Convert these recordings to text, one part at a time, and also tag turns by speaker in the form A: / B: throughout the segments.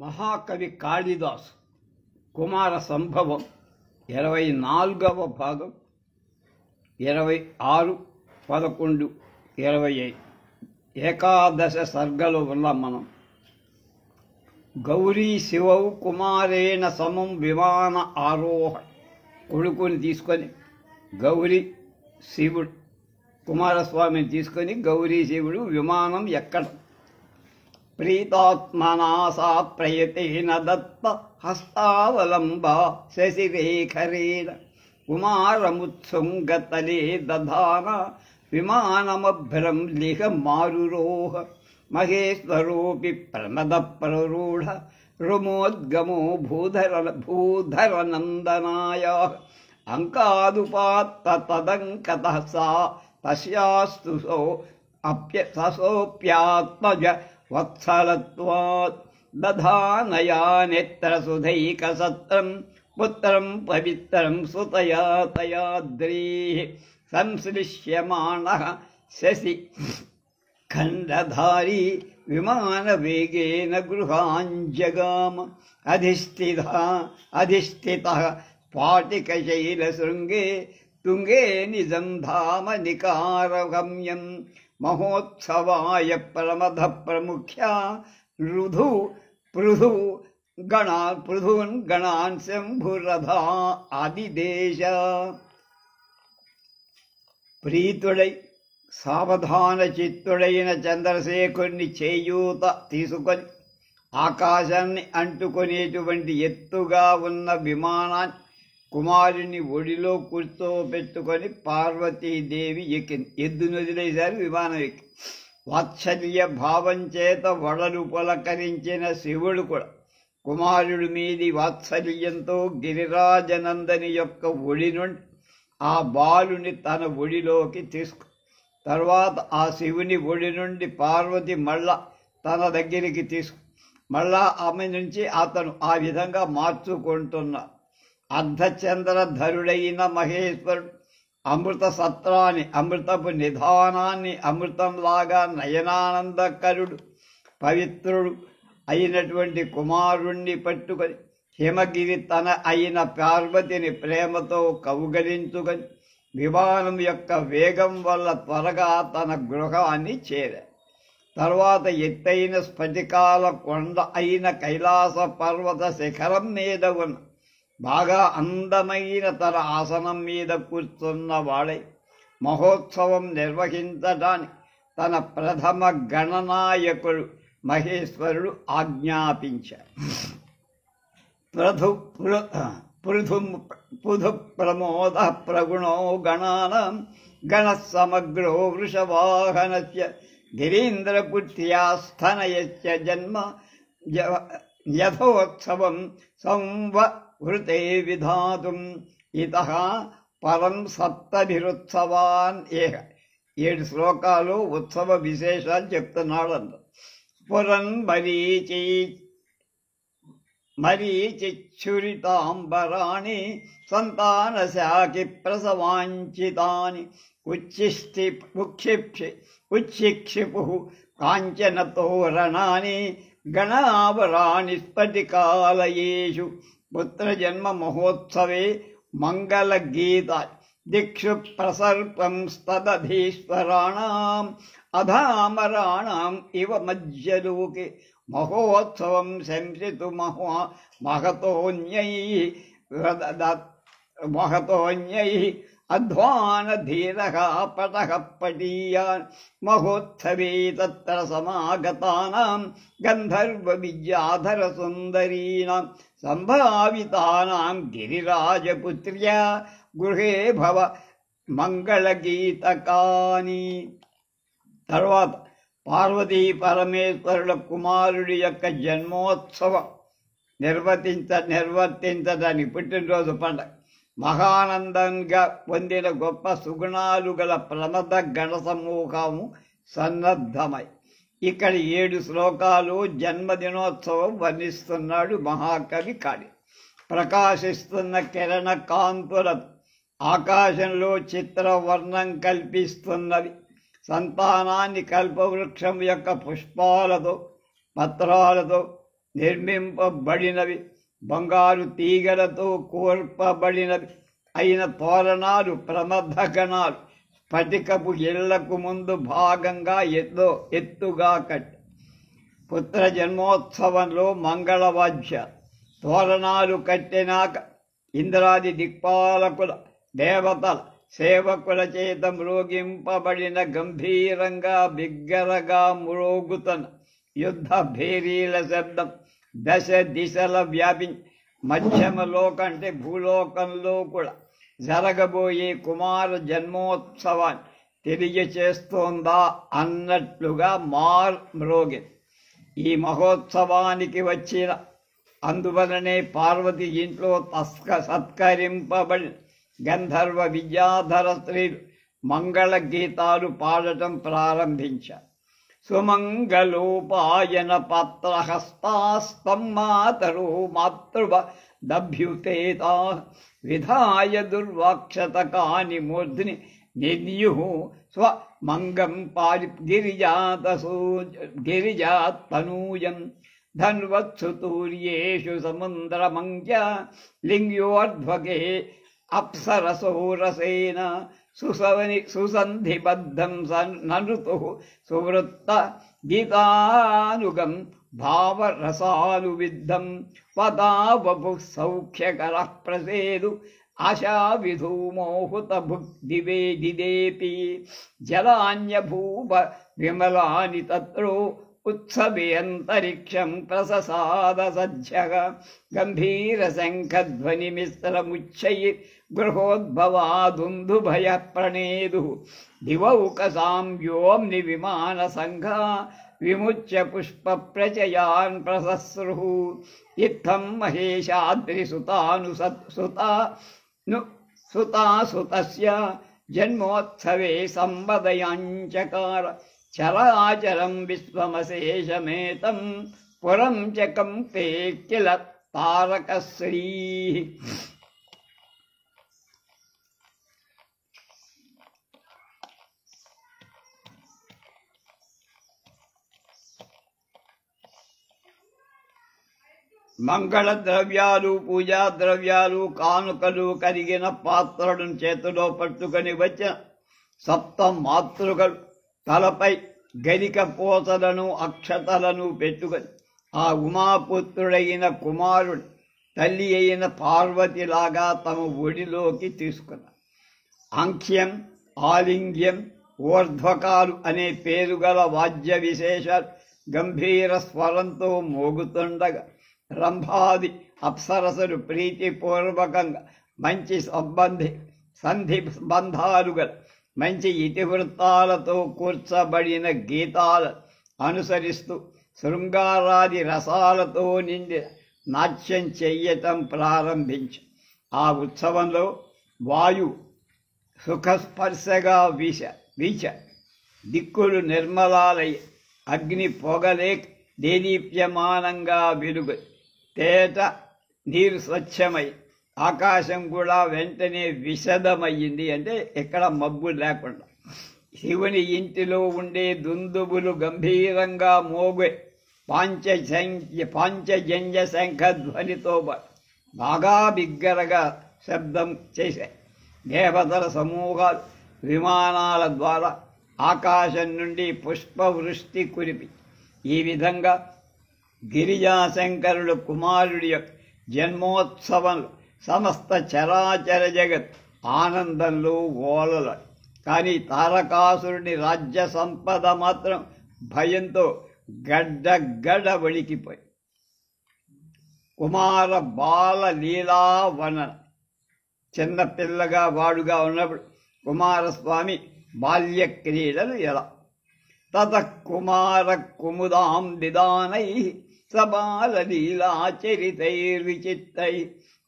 A: మహాకవి కాళిదాసు కుమార సంభవం 24వ భాగం 26-11-25 ఏకాదశ సర్గలో ఉన్నాం మనం. గౌరీ శివౌ కుమారేణ సమం విమాన ఆరోహ. కొడుకుని తీసుకొని గౌరీ శివుడు కుమారస్వామిని తీసుకొని గౌరీ శివుడు విమానం ఎక్కడం. ప్రీతాత్మనా సా ప్రయతేన దత్త హస్తావలంబా శశిరేఖరేణ కుమారముత్సుంగతలే దధాన విమానమభ్రం లిహ మారురోహ. మహేశ్వరోపి ప్రమద ప్రరూఢ రుమోద్గమో భూధరనందనాయ అంకాదుపాత్త తదంకత సా తస్యాస్తు సోప్యాత్మజ వత్సలత్వాత్ దధానయా నేత్రసుధైకసత్రం పుత్రం పవిత్రం సుతయా తయాద్రీః సంశ్లిష్యమాణః శశి ఖండధారీ విమానవేగేన గృహాంజగామ. అధిష్ఠితః స్ఫాటికశైలశృంగే తుంగే నిజం ధామ నికారగమ్యం. మహోత్సవాయ ప్రమద ప్రముఖ్యా పృథూన్ గణాన్ శంభురథా ఆదిదేశ. ప్రీతుడై సావధాన చిత్తుడైన చంద్రశేఖరుని చేయూత తీసుకొని ఆకాశాన్ని అంటుకునేటువంటి ఎత్తుగా ఉన్న విమానాన్ని కుమారుని ఒడిలో కూర్చోబెట్టుకొని పార్వతీదేవి ఎక్కింది. ఎద్దును వదిలేశారు, విమానం ఎక్కి. వాత్సల్య భావం చేత వడలు పులకరించిన శివుడు కూడా కుమారుడి మీది వాత్సల్యంతో గిరిరాజనందని యొక్క ఒడి నుండి ఆ బాలుని తన ఒడిలోకి తర్వాత ఆ శివుని ఒడి నుండి పార్వతి మళ్ళా తన దగ్గరికి మళ్ళా ఆమె నుంచి అతను ఆ విధంగా మార్చుకుంటున్నారు. అర్ధచంద్రధరుడైన మహేశ్వరుడు అమృత సత్రాన్ని, అమృతపు నిధానాన్ని, అమృతంలాగా నయనానందకరుడు పవిత్రుడు అయినటువంటి కుమారుణ్ణి పట్టుకొని హిమగిరి తన అయిన పార్వతిని ప్రేమతో కౌగలించుకొని విమానం యొక్క వేగం వల్ల త్వరగా తన గృహాన్ని చేరారు. తర్వాత ఎత్తైన స్ఫటికాల కొండ అయిన కైలాస పర్వత శిఖరం మీద ఉన్న బాగా అందమైన తన ఆసనం మీద కూర్చున్న వాడై మహోత్సవం నిర్వహించడానికి తన ప్రథమ గణనాయకుడు మహేశ్వరుడు ఆజ్ఞాపించారు. పృథు ప్రమోద ప్రగుణో గణానాం గణ సమగ్రో వృషవాహనస్య గిరీంద్రపుత్ర్యా స్థనయస్య జన్మ యథోత్సవం సంవృతే విధాతుం ఇతః పరం సప్తభిరుత్సవాన్ ఏహ. 7 శ్లోకాలు ఉత్సవ విశేషాలు చెప్తున్నాడు అంత. స్ఫురన్ మరీచిచ్ఛురితాంబరాణి సంతానశాకి ప్రసవాంచితాని ఉచ్చిక్షిపు కాంచన తోరణాని గణావరాణి స్ఫటికాలయేషు. పుత్రజన్మ మహోత్సవే మంగళగీత దిక్షు ప్రసర్పం స్తదధీశ్వరాణాం అధామరాణాం ఇవ మధ్యలోకే మహోత్సవం శంసితు మహతోన్యై అధ్వాన ధీరః పటః పటీయాన్. మహోత్సవే తత్ర సమాగతానాం గంధర్వ విద్యాధర సుందరీనాం సంభావితానాం గిరిరాజపుత్ర్యా గృహే భవ మంగళగీతకాని. తర్వాత పార్వతీ పరమేశ్వరుల కుమారుడి యొక్క జన్మోత్సవం నిర్వర్తించడానికి పుట్టినరోజు పండుగ మహానందంగా పొందిన గొప్ప సుగుణాలు గల ప్రమద గణ సమూహము సన్నద్ధమై ఇక్కడ 7 శ్లోకాలు జన్మదినోత్సవం వర్ణిస్తున్నాడు మహాకవి కాళి. ప్రకాశిస్తున్న కిరణ కాంతుల ఆకాశంలో చిత్రవర్ణం కల్పిస్తున్నవి. సంతానాన్ని కల్పవృక్షం యొక్క పుష్పాలతో పత్రాలతో నిర్మింపబడినవి, బంగారు తీగలతో కోర్పబడినవి అయిన తోరణాలు, ప్రమథగణాలు స్ఫటికపు ఇళ్లకు ముందు భాగంగా ఎత్తుగా కట్టి పుత్ర జన్మోత్సవంలో మంగళవాద్య తోరణాలు కట్టినాక ఇంద్రాది దిక్పాలకుల దేవతల సేవకుల చేత మ్రోగింపబడిన గంభీరంగా బిగ్గరగా మ్రోగుతున్న యుద్ధ భేరీల శబ్దం దశ దిశల వ్యాపించి మధ్యమలోకం అంటే భూలోకంలో కూడా జరగబోయే కుమార జన్మోత్సవాన్ని తెలియచేస్తోందా అన్నట్లుగా మ్రోగింది. ఈ మహోత్సవానికి వచ్చిన అందువలనే పార్వతి ఇంట్లో సత్కరింపబడిన గంధర్వ విద్యాధర స్త్రీలు మంగళ గీతాలు పాడటం ప్రారంభించారు. సుమంగళోపాయన పత్రహస్తాస్తం మాతరో మాతృవ దభ్యుతేతా విధాయ దుర్వాక్షతకాని మూర్ధ్ని నిర్యు స్వమంగం పారి గిరిజాత్తనూయం ధన్వత్సుతూర్యేషు సముద్రమంగ్య లింగ్యోర్ధ్వగే అప్సరసోరసేన సుసంధిబద్ధం ననుతు సువృత్త గీతానుగం భావరసానువిద్ధం పదావపు సౌఖ్యకర ప్రసేదు ఆశావిధూమోహుత భుక్దివేదిదేపి జలాన్యభూవ విమలాని తత్రో ఉత్సవే అంతరిక్షం ప్రససాద సజ్జగ గంభీర శంఖధ్వని మిశ్రముచ్చై గృహోద్భవాదుందుభయ ప్రణేదు దివౌకసాం వ్యోమ్ని విమాన సంఘా విముచ్య పుష్ప ప్రచయాన్ ప్రసస్రు ఇత్థం మహేశాద్రి సుతాసుతస్య జన్మోత్సవే సంవదయాంచకార చరాచరం విశ్వమశేషమేతం పురం చ కంపే కిల తారకశ్రీ. మంగళ ద్రవ్యాలు, పూజా ద్రవ్యాలు, కానుకలు కరిగిన పాత్రలను చేతిలో పట్టుకొని వచ్చిన సప్త మాతృకలు తలపై గరిక పోతలను అక్షతలను పెట్టుకొని ఆ ఉమాపుత్రుడైన కుమారుడు తల్లి అయిన పార్వతిలాగా తమ ఒడిలోకి తీసుకున్నారు. అంఖ్యం, ఆలింగ్యం, ఊర్ధ్వకాలు అనే పేరుగల వాద్య విశేషాలు గంభీర స్వరంతో మోగుతుండగా రంభాది అప్సరసలు ప్రీతిపూర్వకంగా మంచి సంధి బంధాలు గల మంచి ఇతివృత్తాలతో కూర్చబడిన గీతాలను అనుసరిస్తూ శృంగారాది రసాలతో నిండిన నాట్యం చెయ్యటం ప్రారంభించి ఆ ఉత్సవంలో వాయు సుఖస్పర్శగా వీచ దిక్కులు నిర్మలాలయ్య అగ్ని పొగలే దేదీప్యమానంగా వెలుగు తేట నీరు స్వచ్ఛమై ఆకాశం కూడా వెంటనే విశదమయ్యింది. అంటే ఎక్కడ మబ్బు లేకుండా శివుని ఇంటిలో ఉండే దుందుబులు గంభీరంగా మోగే పాంచజన్య శంఖధ్వనితో బాగా బిగ్గరగా శబ్దం చేశాయి. దేవతల సమూహాలు విమానాల ద్వారా ఆకాశం నుండి పుష్పవృష్టి కురిపి ఈ విధంగా గిరిజాశంకరుడు కుమారుడి యొక్క జన్మోత్సవంలో సమస్త చరాచర జగత్ ఆనందంలో ఓలల. కానీ తారకాసురుని రాజ్య సంపద మాత్రం భయంతో గడ్డ వణికిపోయి కుమార బాల లీలావనన చిన్నపిల్లగా వాడుగా ఉన్నప్పుడు కుమారస్వామి బాల్య క్రీడలు ఎలా తత కుమార కుముదాం దిదానై సబాల లీలాచరితైర్విచిత్తై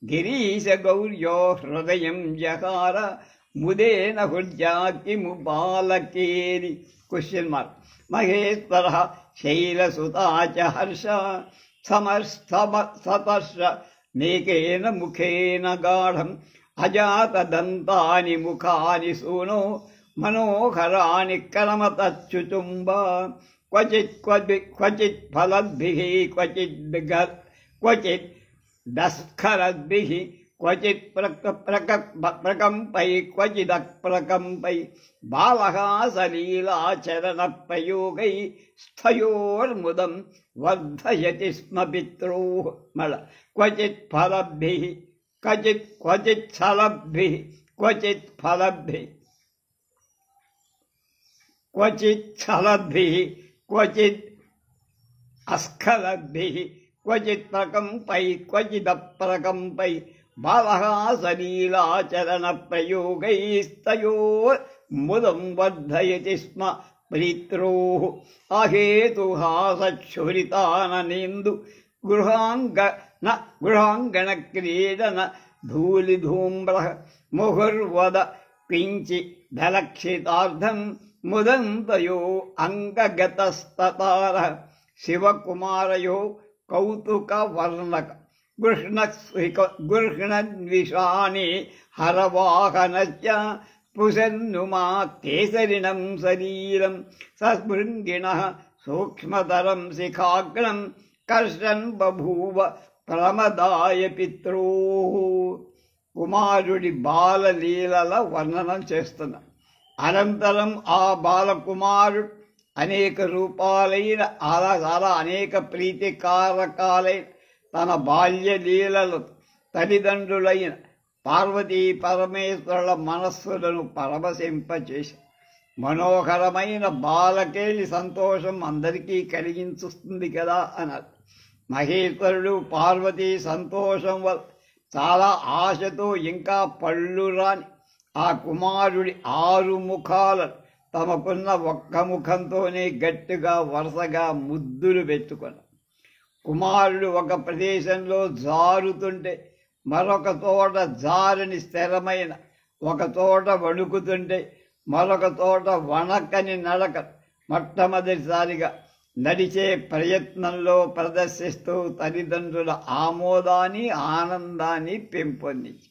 A: గిరీశ గౌర్యో హృదయం జహార ముదేన హృద్యా కిము బాలకేరి క్వశ్చన్ మార్క్ మహేశ్వర శైలసుతా చ హర్ష సమస్తర్ష మేకేన ముఖేన గాఢం అజాతదంతాని ముఖాని సూనో మనోహరాని కరమతచ్యుతుంబ క్వచిత్ ఫలద్భిః క్వచిత్ దస్ఖరద్భిః క్వచిత్ ప్రకంపై క్వచిదప్రకంపై బాలః సలీలాచరణప్రయోగై స్థయోర్ముదం వర్ధయతి స్మ పిత్రోః మళ్ళ క్వచిత్ ఫలద్భిః క్వచిత్ ఛలద్భిః క్వచిత్ ఫలద్భిః క్వచిత్ ఛలద్భిః క్వచిత్ అస్ఖలద్భిః క్వచిత్ ప్రకంపై క్వచిదప్రకంపై బాలః సలీలాచరణప్రయోగైస్తయోర్ముదం వర్ధయతి స్మ ప్రీత్రోః అహేతుహాసచ్ఛురితాననేందు గృహాంగణక్రీడన ధూళిధూమ్రః ముహుర్వద కించిదలక్షితార్థం ముదంతయో అంగగతస్తతారః శివకుమారయో కౌతుకవర్ణక గృహ్ణద్విషాణి హరవాహనశ్చ స్పృశన్నుమా కేసరిణం శరీరం సస్భృంగిణః సూక్ష్మతరం శిఖాగ్రం కర్షన్ బభూవ ప్రమదాయ పిత్రోః. కుమారుడి బాలలీలల వర్ణనం చేస్తున్నారు. అనంతరం ఆ బాలకుమారుడు అనేక రూపాలైన చాలా అనేక ప్రీతికారకాలైన తన బాల్యలీలలు తల్లిదండ్రులైన పార్వతీ పరమేశ్వరుల మనస్సులను పరవశింపచేసి మనోహరమైన బాలకేలి సంతోషం అందరికీ కలిగించుస్తుంది కదా అన్నారు. మహేశ్వరుడు పార్వతీ సంతోషం వల్ల చాలా ఆశతో ఇంకా పళ్ళు రాని ఆ కుమారుడి 6 ముఖాలను తమకున్న ఒక్క ముఖంతోనే గట్టిగా వరుసగా ముద్దులు పెట్టుకున్నారు. కుమారుడు ఒక ప్రదేశంలో జారుతుంటే మరొక తోట జారని స్థిరమైన, ఒక తోట వణుకుతుంటే మరొక తోట వణకని నడక మొట్టమొదటిసారిగా నడిచే ప్రయత్నంలో ప్రదర్శిస్తూ తల్లిదండ్రుల ఆమోదాన్ని ఆనందాన్ని పెంపొందించి,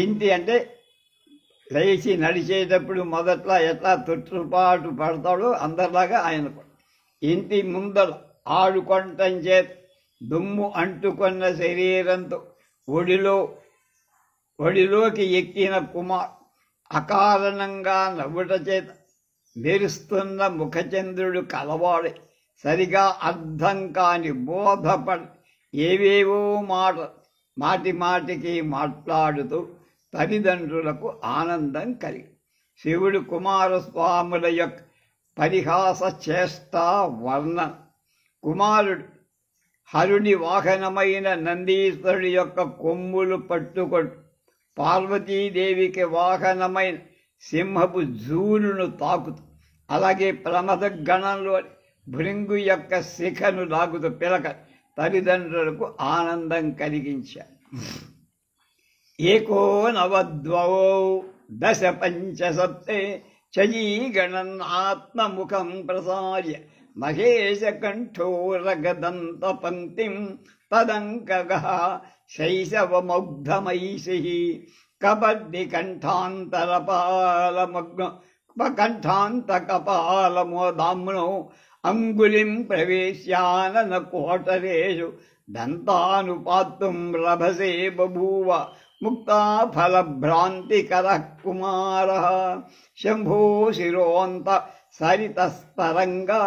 A: ఇంటి అంటే లేచి నడిచేటప్పుడు మొదట్లో ఎట్లా తొట్టుపాటు పడతాడో అందరిలాగా ఆయన ఇంటి ముందర ఆడుకొనటం చేత దుమ్ము అంటుకున్న శరీరంతో ఒడిలోకి ఎక్కిన కుమార్ అకారణంగా నవ్వుట చేత మెరుస్తున్న ముఖచంద్రుడు కలవాడే సరిగా అర్థం కాని బోధపడి ఏవేవో మాటి మాటికి మాట్లాడుతూ తల్లిదండ్రులకు ఆనందం కలిగి శివుడు కుమారస్వాముల యొక్క పరిహాస చేష్ట వర్ణన. కుమారుడు హరుని వాహనమైన నందీశ్వరుడి యొక్క కొమ్ములు పట్టుకొడు పార్వతీదేవికి వాహనమైన సింహపు జూలును తాకుతూ, అలాగే ప్రమద గణంలో భృంగు యొక్క శిఖను లాగుతూ పిలక తల్లిదండ్రులకు ఆనందం కలిగించారు. ఏకో నవద్వౌ దశ పంచసప్తే చయీగణన్ ఆత్మముఖం ప్రసార్య మహేశ కంఠోరగదంత పంక్తిం తదంకగః శైశవమౌగ్ధమైషిః కబడ్డి కంఠాంతకపాలమోదామ్నో అంగుళిం ప్రవేశ్యానన కోటరేషు దంతానుపాత్తుం రభసే బభూవ ముక్తాఫలభ్రాంతికరః కుమారః శంభో శిరోంత సరితస్తరంగా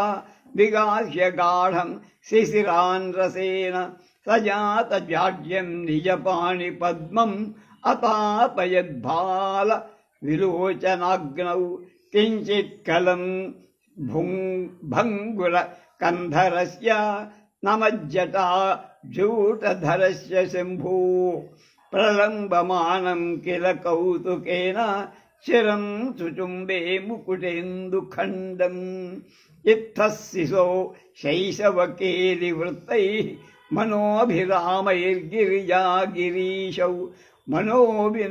A: విగాహ్య గాఢం శిశిరాన్ రసేన సజాత జాడ్యం నిజపాణి పద్మం అతాపయద్బాల విలోచనాగ్నౌ కించిత్ కలం భంగుర కంధరస్య నమజ్జటా జూటధరస్య శంభో ప్రలంబమానం కిల కౌతుకేన చిరం చుచుంబే ముకుటేందుఖండం ఇత్తశిశో శైశవకేలివృత్తై మనోభిరామైర్గిరిజాగిరీశౌ మనోవినోదైక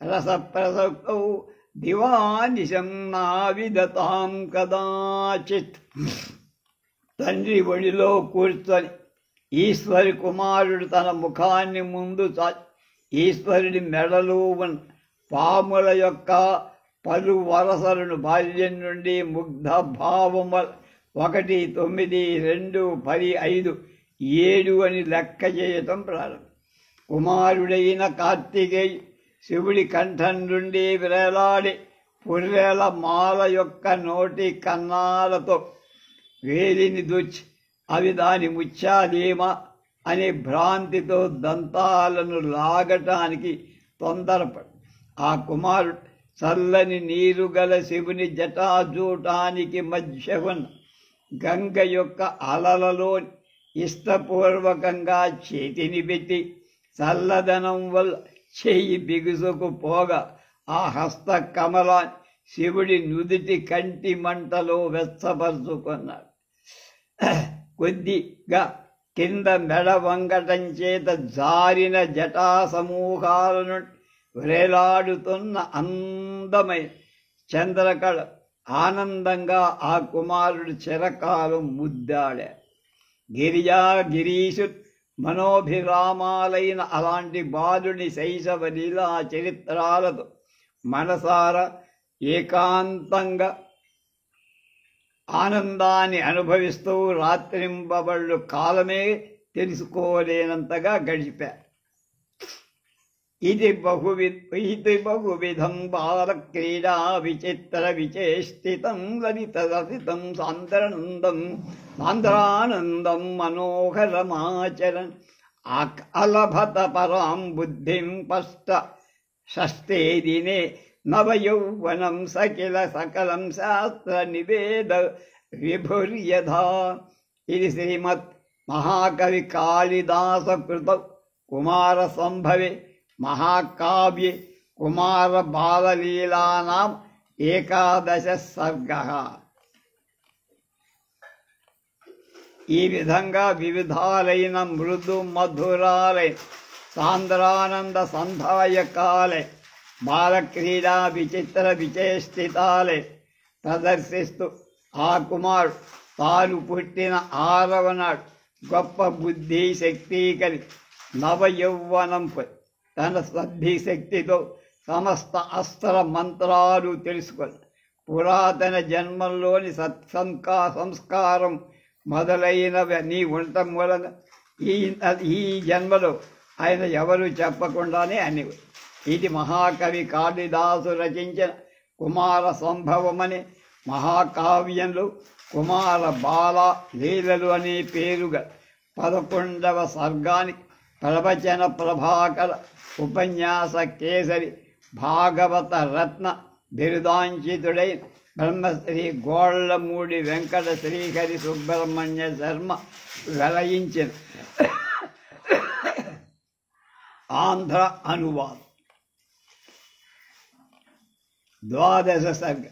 A: రసప్రసక్తౌ దివానిశం నావిదతాం కదాచిత్. తండ్రి ఒడిలో కూర్చొని ఈశ్వరి కుమారుడు తన ముఖాన్ని ముందు చాచి ఈశ్వరుడి మెడలో ఉన్న పాముల యొక్క పలు వరసలను బాల్యం నుండి ముగ్ధ భావము 1, 9, 2, 10, 5, 7 అని లెక్క చేయటం ప్రారంభం. కుమారుడైన కార్తికేయ శివుడి కంఠం నుండి వేలాడే పుర్రెల మాల యొక్క నోటి కన్నాలతో వేలిని దూచి అవి దాని ముత్యాలేమా అనే భ్రాంతితో దంతాలను లాగటానికి తొందరపడు. ఆ కుమారుడు చల్లని నీరు గల శివుని జటాజూటానికి మధ్య ఉన్న గంగ యొక్క అలలలో ఇష్టపూర్వకంగా చేతిని పెట్టి చల్లదనం వల్ల చెయ్యి బిగుసుకుపోగా ఆ హస్త కమలాన్ని శివుడి నుదిటి కంటి మంటలో వెచ్చపరుచుకున్నాడు. కొద్దిగా కింద మెడ వంగటం చేత జారిన జటా సమూహాల నుండి వేలాడుతున్న అందమైన చంద్రకళ ఆనందంగా ఆ కుమారుడు చిరకాలం ముద్దాడాడు. గిరీశు మనోభిరామాలైన అలాంటి బాలుని శైశవ లీలా చరిత్రాలతో మనసారా ఏకాంతంగా ఆనందాన్ని అనుభవిస్తూ రాత్రింబవళ్ళు కాలమే తెలుసుకోలేనంతగా గడిపారు. ఇది బహువిధం బాలక్రీడా విచిత్ర విచేష్టితం లలితరసితం సాంద్రానందం మనోహరమాచరన్ అలభత పరాం బుద్ధిం షష్ఠే దినే నవయౌవనం సకిల సకలం శాస్త్ర నివేద విభుర్యథా. ఇది శ్రీమద్ మహాకవి కాళిదాస కృత కుమార సంభవే మహాకావ్యే కుమార బాలలీలానాం 11 సర్గః. ఈ విధంగా వివిధాలైన మృదు మధురాలైన సాంద్రానంద సంధాయకాలే బాలక్రీడా విచిత్ర విచేష్టితాలే ప్రదర్శిస్తూ ఆ కుమారుడు తాను పుట్టిన 6వ నాడు గొప్ప బుద్ధి శక్తి కలిగి నవయౌవనంపై తన శక్తితో సమస్త అస్త్ర మంత్రాలు తెలుసుకొని పురాతన జన్మల్లోని సంస్కారం మొదలైనవన్నీ ఉండటం వలన ఈ జన్మలో ఆయన ఎవరు చెప్పకుండానే అనేవి. ఇది మహాకవి కాళిదాసు రచించిన కుమార సంభవమనే మహాకావ్యంలో కుమార బాల లీలలు అనే పేరుగా 11వ సర్గానికి ప్రవచన ప్రభాకర ఉపన్యాస కేసరి భాగవత రత్న బిరుదాంచితుడైన బ్రహ్మశ్రీ గోళ్లమూడి వెంకట శ్రీహరి సుబ్రహ్మణ్య శర్మ వెలయించిన ఆంధ్ర అనువాదం. 12 సర్గ.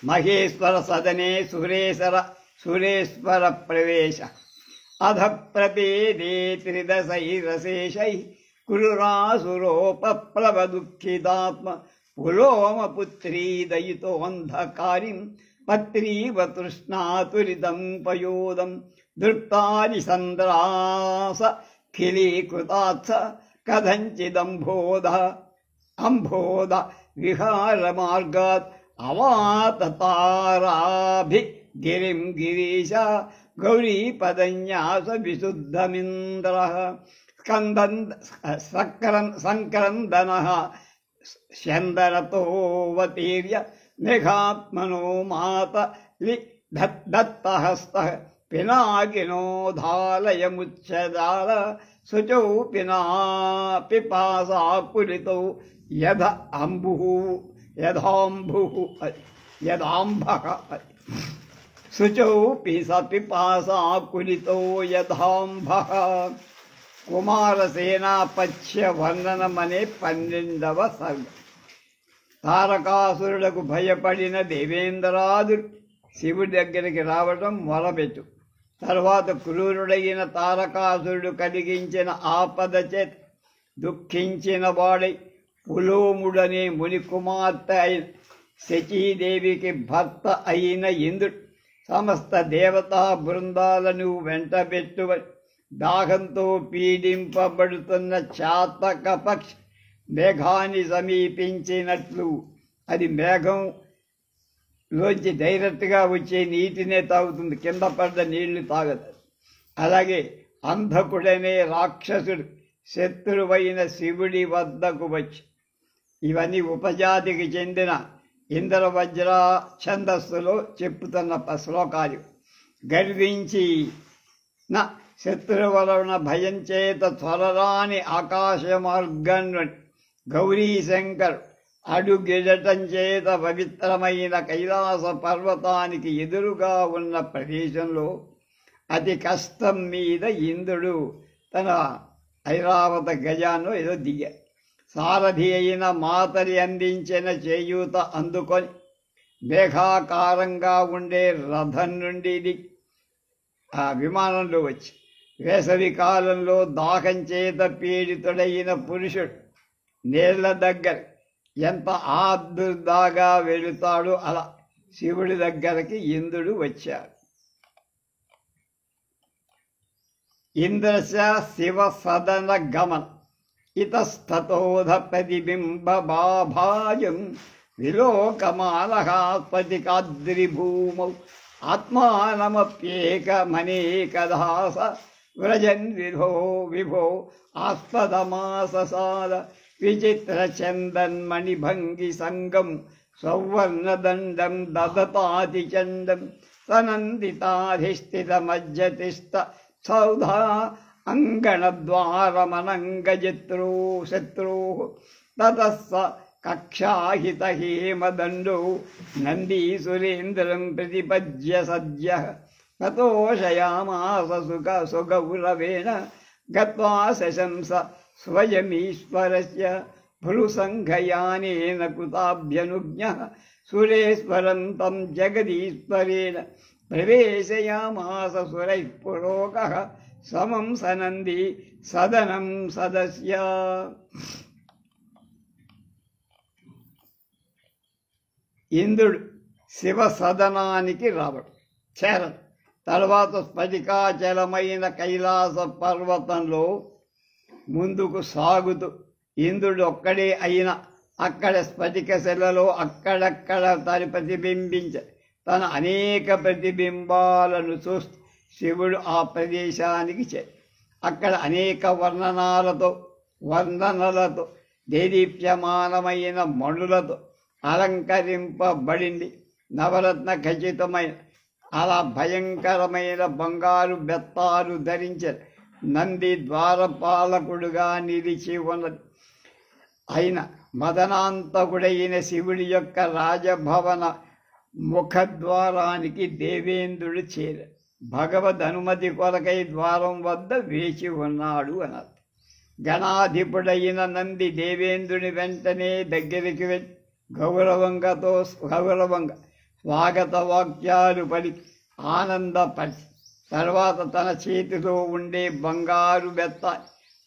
A: మహేశ్వర సదనే సురేశ్వర ప్రవేశ అధ ప్రపేదే త్రిదశైరశేషై కురురాసురోపప్లవ దుఃఖితాత్మ పులోమపుత్రీ దయితోంధకారిం పత్రీవ తృష్ణాతురితం పయోదం దృప్తాని సంద్రాస ఖిలీకృతాత్స కథంచిదంబోధ విహారమార్గాత్ అవాతతారాభి గిరిం గిరీశ గౌరీపదన్యాస విశుద్ధమింద్ర సంక్రందన శందరతోవతీర్య మేఘాత్మనో మాతలి దత్తహస్త పినాకినోధాలయముచ్చదాల శుచౌ పిపాసాపురితౌ యథాంభః శుచౌ పిపాసాకులితో యథాంభః. కుమారసేనాపత్య వర్ణనమనే 12వ సర్గ. తారకాసురులకు భయపడిన దేవేంద్రాదుడు శివుడి దగ్గరికి రావటం మొదలుపెట్టు. తర్వాత క్రూరుడైన తారకాసురుడు కలిగించిన ఆపద చేత దుఃఖించిన వాడై పులోముడనే ముని కుమార్తె అయిన శచీదేవికి భర్త అయిన ఇంద్రుడు సమస్త దేవతా బృందాలను వెంటబెట్టువని దాహంతో పీడింపబడుతున్న చాతక పక్షి మేఘాన్ని సమీపించినట్లు అది మేఘంలోంచి డైరెక్ట్గా వచ్చే నీటినే తాగుతుంది, కింద పడ్డ నీళ్లు తాగదు. అలాగే అంధకుడనే రాక్షసుడు శత్రువైన శివుడి వద్దకు వచ్చి, ఇవన్నీ ఉపజాతికి చెందిన ఇంద్రవజ్ర ఛందస్సులో చెప్పుతున్న శ్లోకాలు. గర్వించి నా శత్రువులన భయం చేత త్వరరాని ఆకాశ మార్గం గౌరీశంకర్ అడుగిడటం చేత పవిత్రమైన కైలాస పర్వతానికి ఎదురుగా ఉన్న ప్రదేశంలో అతి కష్టం మీద ఇంద్రుడు తన ఐరావత గజాన్ని ఏదో దిగాడు. సారథి అయిన మాతరి అందించిన చేయూత అందుకొని మేఘాకారంగా ఉండే రథం నుండి ఆ విమానంలో వచ్చి, వేసవి కాలంలో దాహం చేత పీడితుడైన పురుషుడు నీళ్ల దగ్గర ఎంత ఆర్ద్రదాగా వెళుతాడో అలా శివుడి దగ్గరకి ఇంద్రుడు వచ్చాడు. ఇంద్రశ శివ సదన గమన్ ఇతస్తతోధ ప్రతిబింబ బాభాయం విలోకమాలహాస్పతికాద్రిభూమౌ ఆత్మానమప్యేకమనేకదాస వ్రజన్ విభో ఆస్పదమాససాద విచిత్రచందన్మణిభంగి సంగం సౌవర్ణదండం దదతాతి చండం సనందితాధిష్ఠితమజ్జతిష్ట సౌధా అంగణద్వారమనంగజత్రో శత్రో తతస్స కక్షాహిత హేమదండో నందీసురేంద్రం ప్రతిపజ్య సద్య తతోషయామాస సుగౌరవేణ గత్వా శశంస స్వయమీశ్వరస్య భృసంఘయానేన కృతాభ్యనుజ్ఞః సురేశ్వరం తం జగదీశ్వరేణ ప్రవేశయామాస సురైః పురోగః సమం సనంది సదనం సదస్య. ఇంద్రుడు శివ సదనానికి రావడం చేరడు. తర్వాత స్ఫటికాచలమైన కైలాస పర్వతంలో ముందుకు సాగుతూ ఇంద్రుడు ఒక్కడే అయిన అక్కడ స్ఫటిక శిలలో అక్కడక్కడ తను ప్రతిబింబించ తన అనేక ప్రతిబింబాలను చూస్తూ శివుడు ఆ ప్రదేశానికి అక్కడ అనేక వర్ణనలతో దేదీప్యమానమైన మణులతో అలంకరింపబడింది. నవరత్న ఖచ్చితమైన అలా భయంకరమైన బంగారు బెత్తాలు ధరించారు. నంది ద్వారపాలకుడుగా నిలిచి ఉన్నది. అయిన మదనాంతకుడైన శివుడి యొక్క రాజభవన ముఖద్వారానికి దేవేంద్రుడు చేరాడు. భగవద్ అనుమతి కొరకై ద్వారం వద్ద వేచి ఉన్నాడు అన్నారు. గణాధిపుడైన నంది దేవేంద్రుని వెంటనే దగ్గరికి వెళ్ళి గౌరవంగా స్వాగత వాక్యాలు పలికి ఆనందపరిచి తర్వాత తన చేతిలో ఉండే బంగారు బెత్త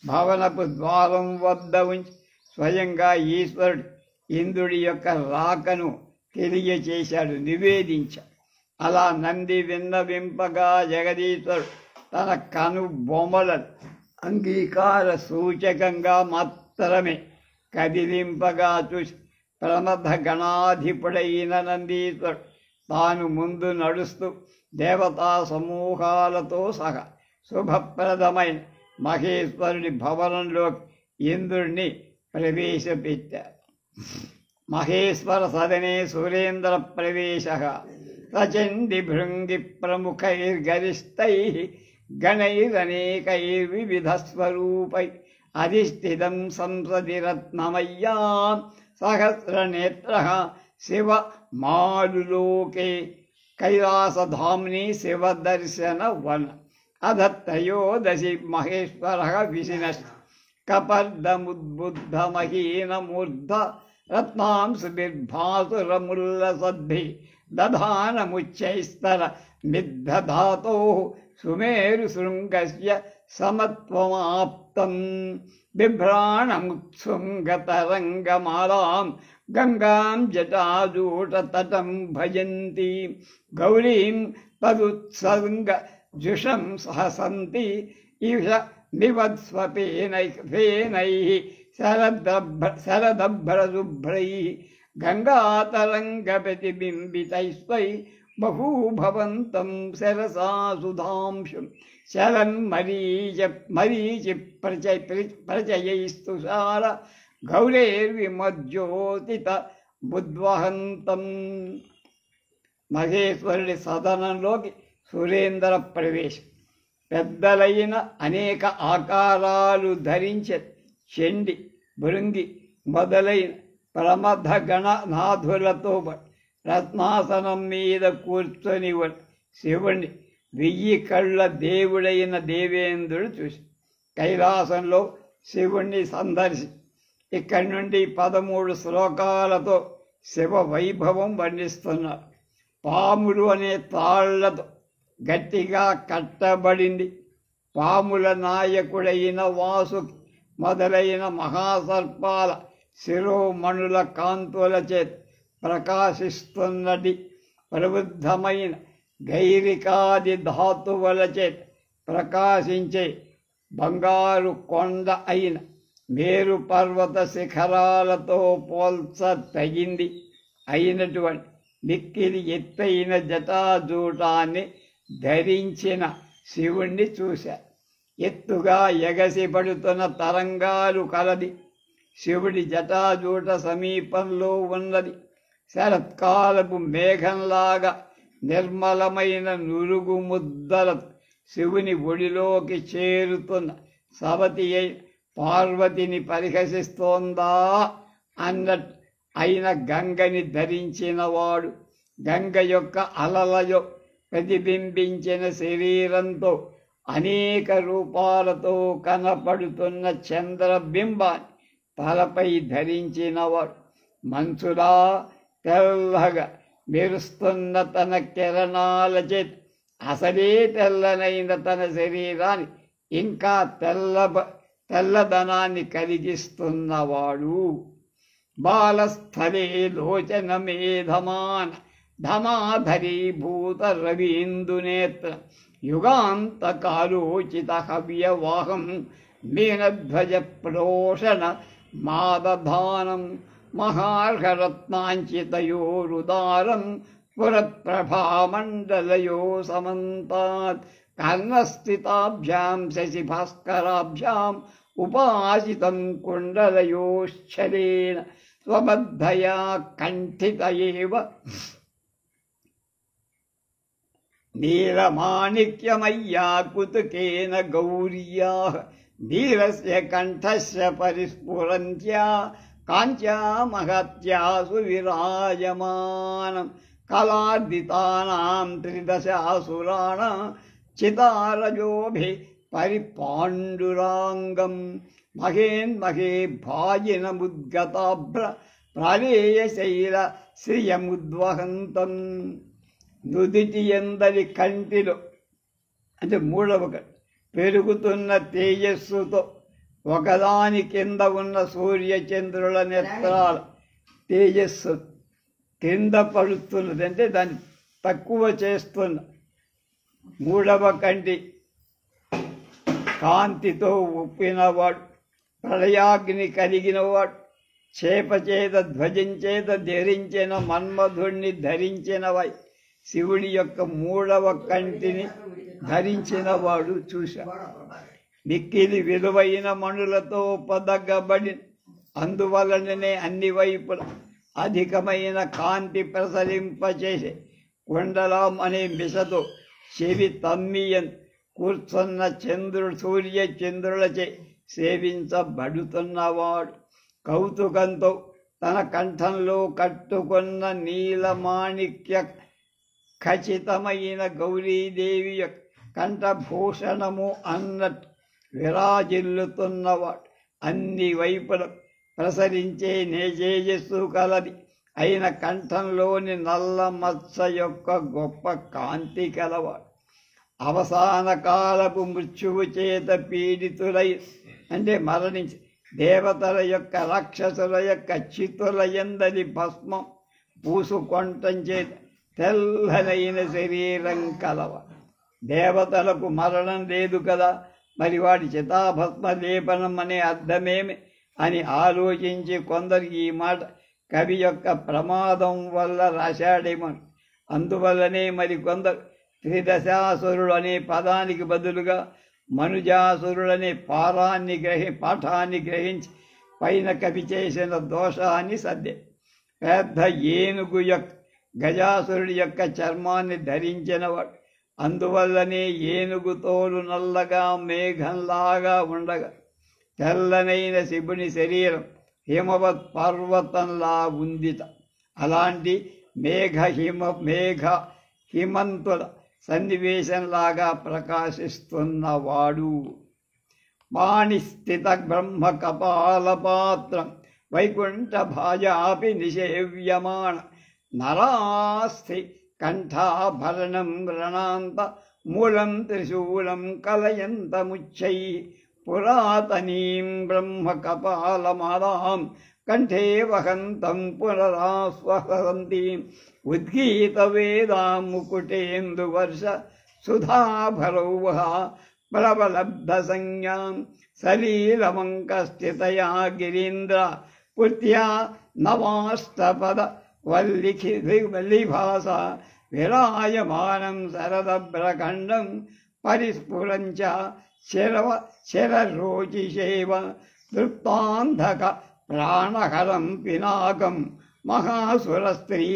A: భవనపు ద్వారం వద్ద ఉంచి స్వయంగా ఈశ్వరుడు ఇంద్రుడి యొక్క రాకను తెలియచేశాడు, నివేదించాడు. అలా నంది విన్నవింపగా జగదీశ్వరుడు తన కను బొమ్మలను అంగీకార సూచకంగా మాత్రమే కదిలింపగా చూసి ప్రమథ గణాధిపుడైన నందీశ్వరుడు తాను ముందు నడుస్తూ దేవతా సమూహాలతో సహా శుభప్రదమైన మహేశ్వరుడి భవనంలోకి ఇంద్రుడిని ప్రవేశపెట్టారు. మహేశ్వర సదనే సురేంద్ర ప్రవేశ సచండి భృంగి ప్రముఖైర్గరిష్టై గణైరనేకైర్వివిధ స్వరూపై అధిష్ఠితం సంసది రత్నమయ్యా సహస్రనేత్ర శివ మాలులోకే కైలాసధామ్ని శివదర్శన వన అధ త్రయోదశి మహేశ్వర విశినశ్ కపర్దముద్బుద్ధమహీనమూర్ధ రత్నాంశుభిర్భాసురముల్లసద్భి దధానముచ్చైస్తర మిద్ధధాతో సుమేరు శృంగస్య సమత్వమాప్తం బిభ్రాణముత్సుంగతరంగమాలాం గంగాం జటాజూటతటం భజంతి గౌరీం తదుత్సంగ జుషం సహసంతి ఇష నివత్స్వపేనై శరదభ్రశుభ్రై గంగాతరంగ ప్రతిబింబితైస్వై బహూభవంతం సరసా సుధాంశం శరన్ మరీచి ప్రచయైస్తుషార గౌరేర్విమజ్యోతిత బుద్వహంతం. మహేశ్వరుడి సదనంలోకి సురేంద్ర ప్రవేశం. పెద్దలైన అనేక ఆకారాలు ధరించే చెండి భృంగి మొదలైన ప్రమథ గణనాథులతో రత్నాసనం మీద కూర్చొని శివుణ్ణి 1000 కళ్ళ దేవుడైన దేవేంద్రుడు చూసి కైలాసంలో శివుణ్ణి సందర్శి ఇక్కడి నుండి 13 శ్లోకాలతో శివ వైభవం వర్ణిస్తున్నారు. పాములు అనే తాళ్లతో గట్టిగా కట్టబడింది. పాముల నాయకుడైన వాసు మొదలైన మహాసర్పాల శిరోమణుల కాంతుల చేత ప్రకాశిస్తున్నది. ప్రబుద్ధమైన గైరికాది ధాతువుల చేత ప్రకాశించే బంగారు కొండ అయిన మేరు పర్వత శిఖరాలతో పోల్చ తగింది అయినటువంటి మిక్కిలి ఎత్తైన జటాజూటాన్ని ధరించిన శివుణ్ణి చూశారు. ఎత్తుగా ఎగసిపడుతున్న తరంగాలు కలది. శివుడి జటాజూట సమీపంలో ఉన్నది. శరత్కాలపు మేఘంలాగా నిర్మలమైన నురుగు ముద్దలతో శివుని ఒడిలోకి చేరుతున్న సవతి పార్వతిని పరిహసిస్తోందా అన్నట్టు అయిన గంగని ధరించినవాడు. గంగ యొక్క అలలయో ప్రతిబింబించిన శరీరంతో అనేక రూపాలతో కనపడుతున్న చంద్రబింబాన్ని తలపై ధరించినవాడు. మంచులా తెల్లగా మెరుస్తున్న తన కిరణాల చేత అసలే తెల్లనైన తన శరీరాన్ని ఇంకా తెల్లదనాన్ని కలిగిస్తున్నవాడు. బాలస్థలే లోచన మేధమాన ధమాధరీభూత రవీందునేత్ర యుగాంతకాలోచిత హవ్యవాహం మీనధ్వజ ప్రోషణ మాదధానం మహార్ఘరత్నాంచితయోరుదారం పురప్రభామండలయో సమంతాత్ కర్ణస్థితాభ్యాం శశిభాస్కరాభ్యాం ఉపాసితం కుండలయోశ్చలేన స్వబద్ధయా కంఠిత ఏవ నీలమాణిక్యమయ్యా కుతుకేన గౌర్యా ధీరస్య కంఠస్య పరిస్ఫురంత్యా కాంత్యా మహత్యాసు విరాజమానం కళార్దితానాం 13 అసురాణాం చితారజోభి పరిపాండురాంగం మహేన్మహే భాజినముద్గతాభ్ర ప్రాళేయశైల శ్రియముద్వహంతం. నుదిటి ఎందరి కంటిలో అంటే 3వ కంటి పెరుగుతున్న తేజస్సుతో ఒకదాని కింద ఉన్న సూర్యచంద్రుల నేత్రాల తేజస్సు కింద పడుతున్నది, అంటే దాన్ని తక్కువ చేస్తున్న 3వ కంటి కాంతితో ఉప్పినవాడు, ప్రళయాగ్ని కలిగినవాడు, చేప చేత ధ్వజం చేత ధరించిన మన్మధుణ్ణి ధరించినవై శివుడి యొక్క 3వ కంటిని ధరించినవాడు చూశాడు. మిక్కిలి విలువైన మణులతో పొదగబడి అందువలననే అన్ని వైపుల అధికమైన కాంతి ప్రసరింపచేసే కుండలం అనే మిషతో చెవి తమ్మియన్ కూర్చున్న సూర్య చంద్రులచే సేవించబడుతున్నవాడు. కౌతుకంతో తన కంఠంలో కట్టుకున్న నీలమాణిక్య ఖచ్చితమైన గౌరీదేవి యొక్క కంఠభూషణము అన్నట్టు విరాజిల్లుతున్నవాడు. అన్ని వైపుల ప్రసరించే తేజస్సు కలది అయిన కంఠంలోని నల్ల మత్స యొక్క గొప్ప కాంతి కలవాడు. అవసాన కాలపు మృత్యువు చేత పీడితులై అంటే మరణించి దేవతల యొక్క రాక్షసుల యొక్క చిత్తుల యందలి భస్మం పూసుకొంటం చేత తెల్లనైన శరీరం కలవాడు. దేవతలకు మరణం లేదు కదా, మరి వాడి చితాభస్మ లేపనం అనే అర్థమేమి అని ఆలోచించి కొందరు ఈ మాట కవి యొక్క ప్రమాదం వల్ల రాశాడేమో. అందువల్లనే మరికొందరు త్రిదశాసురుడు అనే పదానికి బదులుగా మనుజాసురుడనే పాఠాన్ని గ్రహించి పైన కవి చేసిన దోషాన్ని సర్దే. పెద్ద ఏనుగు యొక్క గజాసురుడి యొక్క చర్మాన్ని ధరించినవాడు. అందువల్లనే ఏనుగు తోలు నల్లగా మేఘంలాగా ఉండగా తెల్లనైన శివుని శరీరం హిమవత్ పర్వతంలా ఉందిట. అలాంటి హిమంతుల సన్నివేశంలాగా ప్రకాశిస్తున్నవాడు. పాణిస్థిత బ్రహ్మ కపాలపాత్రం వైకుంఠ భాజాపి నిషేవ్యమాణ నరాస్థి కంఠాభరణం రణాంత మూలం త్రిశూలం కలయంతముచ్చై పురాతనీం బ్రహ్మ కపాలమాలాం కంఠే వహంతం పునరాస్వహంతీం ఉద్గీత వేదాం ముకుటేందువర్ష సుధాభరౌవః ప్రబలబ్ధ సంజ్ఞాం సలీలమంకస్థితయా గిరీంద్ర పుత్ర్యా నవాష్టపద వల్లిభాస విరాయమానం శరదభ్రఖండం పరిస్ఫురంచ శరరోచిషేవ తృప్తాంధక ప్రాణహరం పినాకం మహాసురస్త్రీ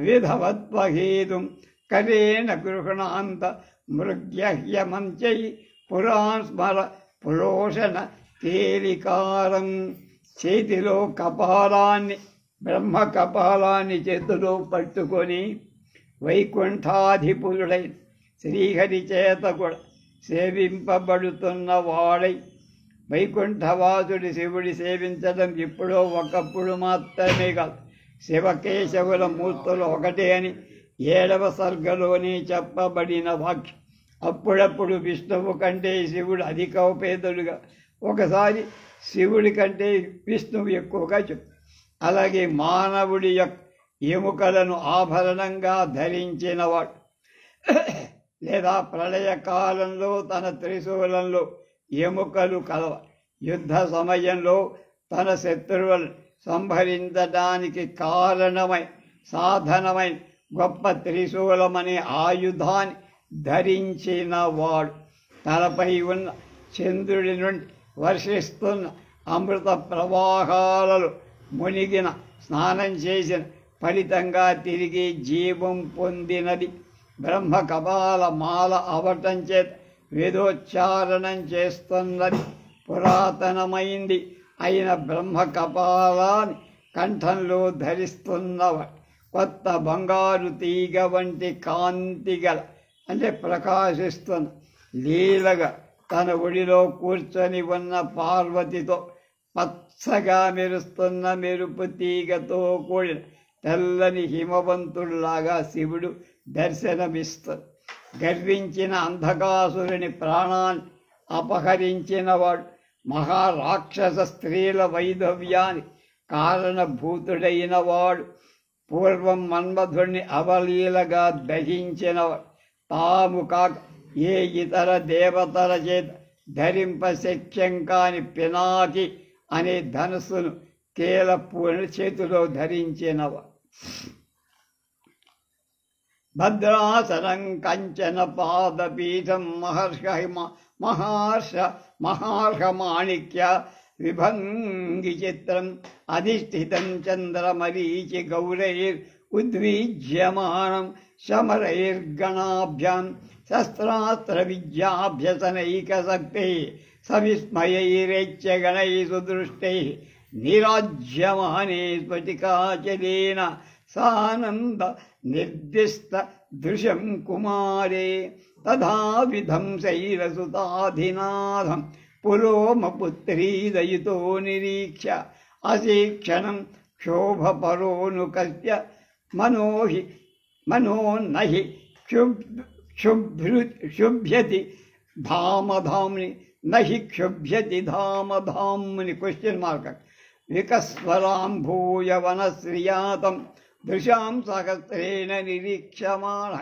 A: విధవత్వహేతుం కరేణ గృహణాంత మృగ్యహ్యమంచై పురాస్మర పురోషణ తేలికారం. చేతిలో కపాలాన్ని బ్రహ్మ కపాలాన్ని చేతిలో పట్టుకొని వైకుంఠాధిపురుడై శ్రీహరి చేత కూడా సేవింపబడుతున్న వాడై, వైకుంఠవాసుడి శివుడి సేవించడం ఎప్పుడో ఒకప్పుడు మాత్రమే కాదు, శివకేశవుల మూర్తులు ఒకటే అని 7వ సర్గలోనే చెప్పబడిన వాక్యం. అప్పుడప్పుడు విష్ణువు కంటే శివుడు అధికోపేతుడుగా, ఒకసారి శివుడి కంటే విష్ణువు ఎక్కువగా చెప్పు. అలాగే మానవుడి యొక్క ఎముకలను ఆభరణంగా ధరించినవాడు, లేదా ప్రళయకాలంలో తన త్రిశూలంలో ఎముకలు కలవ, యుద్ధ సమయంలో తన శత్రువులను సంహరించడానికి కారణమై సాధనమైన గొప్ప త్రిశూలమనే ఆయుధాన్ని ధరించిన వాడు, తనపై ఉన్న చంద్రుడి నుండి వర్షిస్తున్న అమృత ప్రవాహాలలో మునిగిన స్నానం చేసిన ఫలితంగా తిరిగి జీవం పొందినది బ్రహ్మ కపాల మాల అవటం చేత వేదోచ్చారణం చేస్తున్నది పురాతనమైంది అయిన బ్రహ్మ కపాలాన్ని కంఠంలో ధరిస్తున్నవాడు. కొత్త బంగారు తీగ వంటి కాంతిగల అంటే ప్రకాశిస్తున్న లీలగా తన ఒడిలో కూర్చొని ఉన్న పార్వతితో పచ్చగా మెరుస్తున్న మెరుపు తీగతో కూడిన తెల్లని హిమవంతుల్లాగా శివుడు దర్శనమిస్తాడు. గర్వించిన అంధకాసురుని ప్రాణాన్ని అపహరించినవాడు, మహారాక్షస స్త్రీల వైధవ్యానికి కారణభూతుడైన వాడు, పూర్వం మన్మధుడిని అవలీలగా దహించినవాడు, తాము కాక ఏ ఇతర దేవతల చేత ధరింపశక్యం కాని పినాకి అనే ధనుస్సును కేలపూని చేతిలో ధరించినవాడు. భద్రాసనం కంచన పాదపీఠం మహార్హమాణిక్య విభంగి చిత్రం అధిష్ఠితం చంద్రమరీచి గౌరైరుద్వీజ్యమానం శమరైర్గణాభ్యాం శస్త్రాస్త్ర విద్యాభ్యసనైకశక్తై సవిస్మయైరేచ్యగణై సుదృష్టై నిరాజ్యమానే స్ఫటికాచలేన సానంద నిర్దిష్ట దృశం కుమారే తథావిధం శైలసుతాధినాథం పులోమపుత్రీదయుతో నిరీక్ష్య అశీక్షణం క్షోభపరోనుకల్ప్య మనోన్నహి క్షుభ్యతి ధామధామ్ని నహి క్షుభ్యతి ధామధామ్ని క్వశ్చన్ మార్క్ వికస్వరాంభూయ వనశ్రియాతం దృశాం సహస్రేణ నిరీక్షమాణ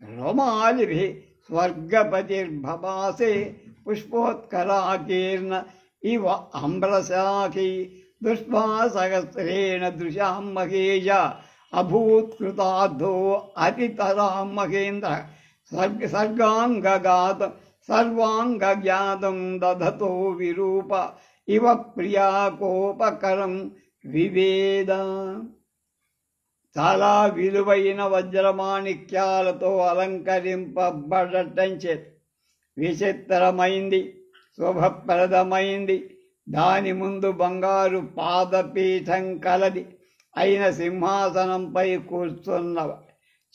A: రోమాలిభి స్వర్గపతిర్భవాసే పుష్పోత్కరాకీర్ణ ఇవ అంబ్రశాఖి దృష్ట్వా సహస్రేణ దృశాం మహేష అభూత్కృతార్థో అతితరాం మహేంద్ర సర్గాంగగాతం సర్వాంగజ్ఞాతం దధతో విరూప ఇవ ప్రియాకోపకరం వివేద. చాలా విలువైన వజ్రమాణిక్యాలతో అలంకరింపబడటం చేత విచిత్రమైంది, శుభప్రదమైంది. దాని ముందు బంగారు పాదపీఠం కలది అయిన సింహాసనంపై కూర్చున్నవ,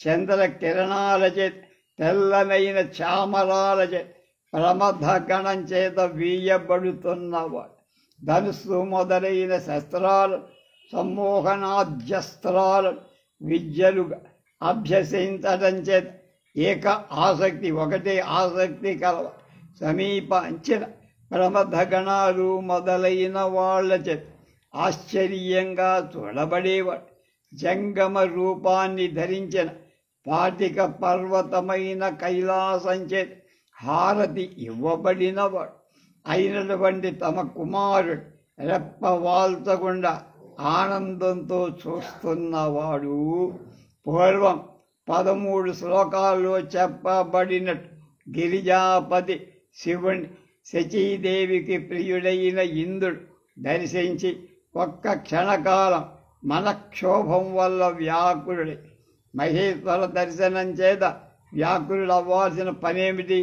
A: చంద్ర కిరణాల చేత తెల్లనైన చామరాల చేత ప్రమథగణం చేత వీయబడుతున్నవాడు. ధనుస్సు మొదలైన శస్త్రాలు, సమ్మోహనాధ్యస్త్రాలు, విద్యలుగా అభ్యసించడం చేత ఏక ఆసక్తి, ఒకటే ఆసక్తి కలవ సమీప అంచిన ప్రమథగణాలు మొదలైన వాళ్ళ చేత ఆశ్చర్యంగా చూడబడేవాడు. జంగమ రూపాన్ని ధరించిన పాటిక పర్వతమైన కైలాసం చేత హారతి ఇవ్వబడినవాడు అయినటువంటి తమ కుమారుడు రెప్పవాల్చకుండా ఆనందంతో చూస్తున్నవాడు. పూర్వం 13 శ్లోకాల్లో చెప్పబడినట్టు గిరిజాపతి శివుణ్ణి శచీదేవికి ప్రియుడైన ఇంద్రుడు దర్శించి ఒక్క క్షణకాలం మనక్షోభం వల్ల వ్యాకులుడి. మహేశ్వర దర్శనం చేత వ్యాకులుడు అవ్వాల్సిన పనేమిటి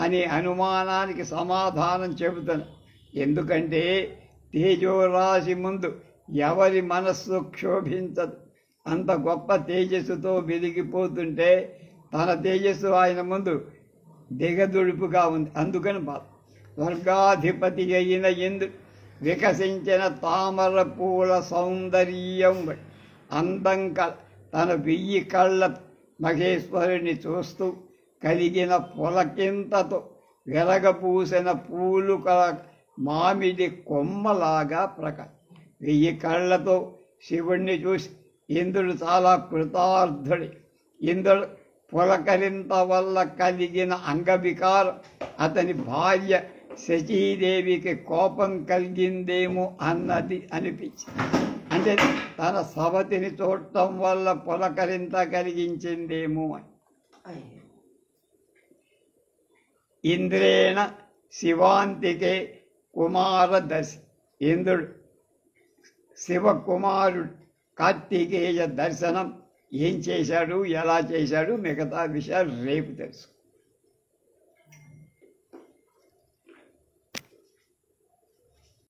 A: అని అనుమానానికి సమాధానం చెబుతాను. ఎందుకంటే తేజోరాశి ముందు ఎవరి మనస్సు క్షోభించదు. అంత గొప్ప తేజస్సుతో వెలిగిపోతుంటే తన తేజస్సు ఆయన ముందు దిగదుడుపుగా ఉంది. అందుకని బాధ. స్వర్గాధిపతి అయిన ఇంద్రుడు వికసించిన తామర పూల సౌందర్యం అందం తన 1000 కళ్ళ మహేశ్వరుని చూస్తూ కలిగిన పులకింతతో వెలగపూసిన పూలు కల మామిడి కొమ్మలాగా 1000 కళ్ళతో శివుణ్ణి చూసి ఇంద్రుడు చాలా కృతార్థుడి. ఇంద్రుడు పులకరింత వల్ల కలిగిన అంగవికారం అతని భార్య శచీదేవికి కోపం కలిగిందేమో అన్నది అనిపించింది. అంటే తన సవతిని చూడటం వల్ల పులకరింత కలిగించిందేమో అని. ఇంద్రేణ శివాంతికే కుమారదర్శి. ఇంద్రుడు శివకుమారుడు కార్తికేయ దర్శనం ఏం చేశాడు, ఎలా చేశాడు, మిగతా విషయాలు రేపు తెలుసు.